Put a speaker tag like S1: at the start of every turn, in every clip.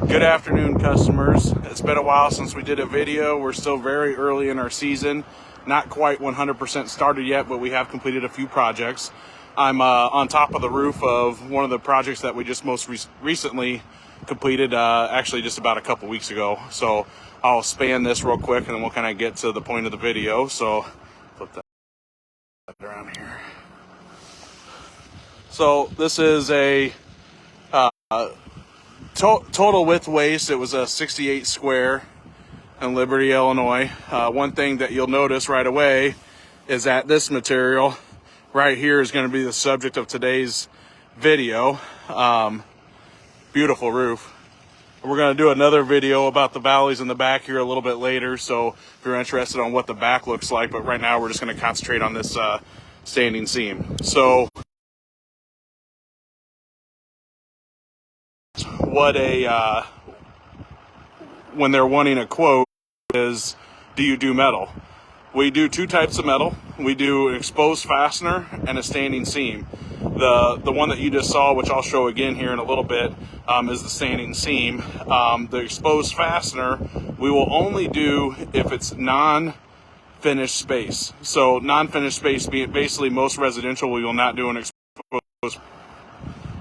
S1: Good afternoon, customers. It's been a while since we did a video. We're still very early in our season, not quite 100% started yet, but we have completed a few projects. I'm on top of the roof of one of the projects that we just most recently completed, actually just about a couple weeks ago. So I'll span this real quick and then we'll kind of get to the point of the video. So flip that around here. So this is a total width waist. It was a 68 square in Liberty, Illinois. One thing that you'll notice right away is that this material right here is going to be the subject of today's video. Beautiful roof. We're going to do another video about the valleys in the back here a little bit later, so if you're interested on what the back looks like, but right now we're just going to concentrate on this standing seam. So what when they're wanting a quote is, do you do metal? We do two types of metal. We do an exposed fastener and a standing seam. The one that you just saw, which I'll show again here in a little bit, is the standing seam. The exposed fastener we will only do if it's non-finished space. So non-finished space being basically most residential, we will not do an exposed.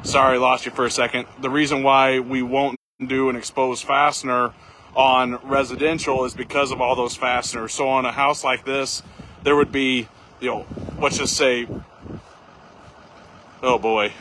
S1: Sorry, lost you for a second. The reason why we won't do an exposed fastener on residential is because of all those fasteners. So on a house like this, there would be, let's just say, oh boy,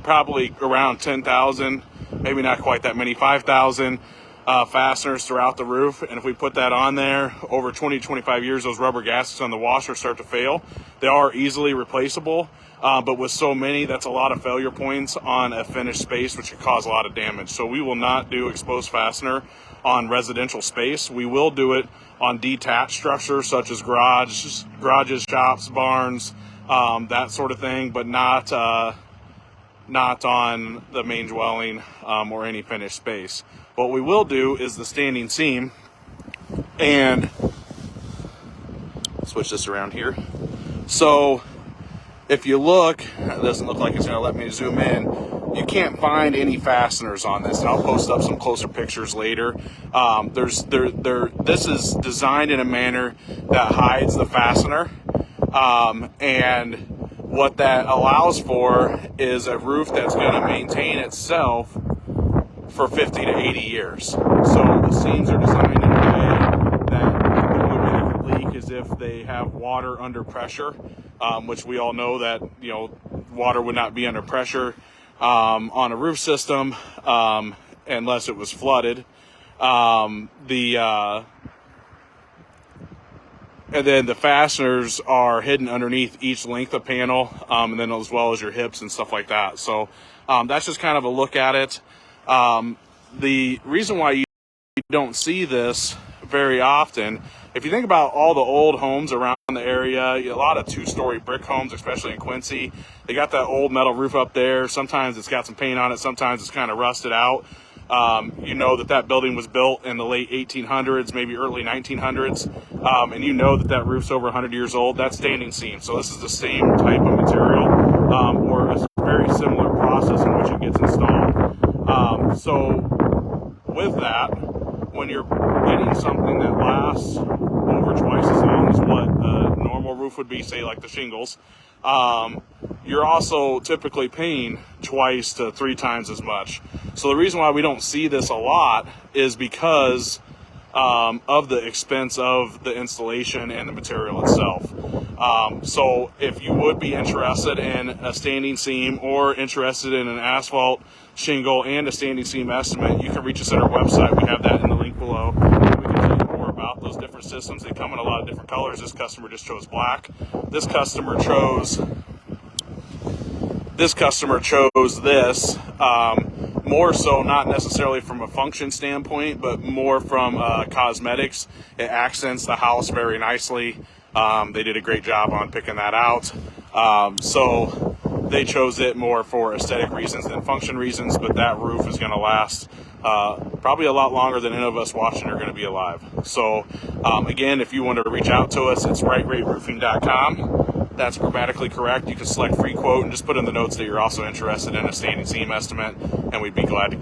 S1: probably around 10,000, maybe not quite that many, 5,000 fasteners throughout the roof. And if we put that on there, over 20, 25 years, those rubber gaskets on the washer start to fail. They are easily replaceable. But with so many, that's a lot of failure points on a finished space, which could cause a lot of damage. So we will not do exposed fastener on residential space. We will do it on detached structures such as garages, shops, barns, that sort of thing, but not on the main dwelling or any finished space. What we will do is the standing seam, and switch this around here. So if you look, it doesn't look like it's going to let me zoom in. You can't find any fasteners on this, and I'll post up some closer pictures later. This is designed in a manner that hides the fastener, and what that allows for is a roof that's going to maintain itself for 50 to 80 years. So the seams are designed in a way that the only way they could leak is if they have water under pressure. Which we all know that water would not be under pressure on a roof system unless it was flooded. And then the fasteners are hidden underneath each length of panel, and then as well as your hips and stuff like that. So that's just kind of a look at it. The reason why you don't see this very often, if you think about all the old homes around the area, a lot of two-story brick homes, especially in Quincy, they got that old metal roof up there. Sometimes it's got some paint on it, sometimes it's kind of rusted out. You know that building was built in the late 1800s, maybe early 1900s, and you know that roof's over 100 years old. That's standing seam. So this is the same type of material, or a very similar process in which it gets installed. So with that, when you're getting something that lasts over twice as long as what a normal roof would be, say like the shingles, you're also typically paying twice to three times as much. So the reason why we don't see this a lot is because of the expense of the installation and the material itself. So if you would be interested in a standing seam or interested in an asphalt shingle and a standing seam estimate, you can reach us at our website. We have that in the link below. We can tell you more about those different systems. They come in a lot of different colors. This customer just chose black. This customer chose this, more so not necessarily from a function standpoint, but more from cosmetics. It accents the house very nicely. They did a great job on picking that out. So they chose it more for aesthetic reasons than function reasons, but that roof is going to last probably a lot longer than any of us watching are going to be alive. So again, if you want to reach out to us, it's rightrateroofing.com. That's grammatically correct. You can select free quote and just put in the notes that you're also interested in a standing seam estimate, and we'd be glad to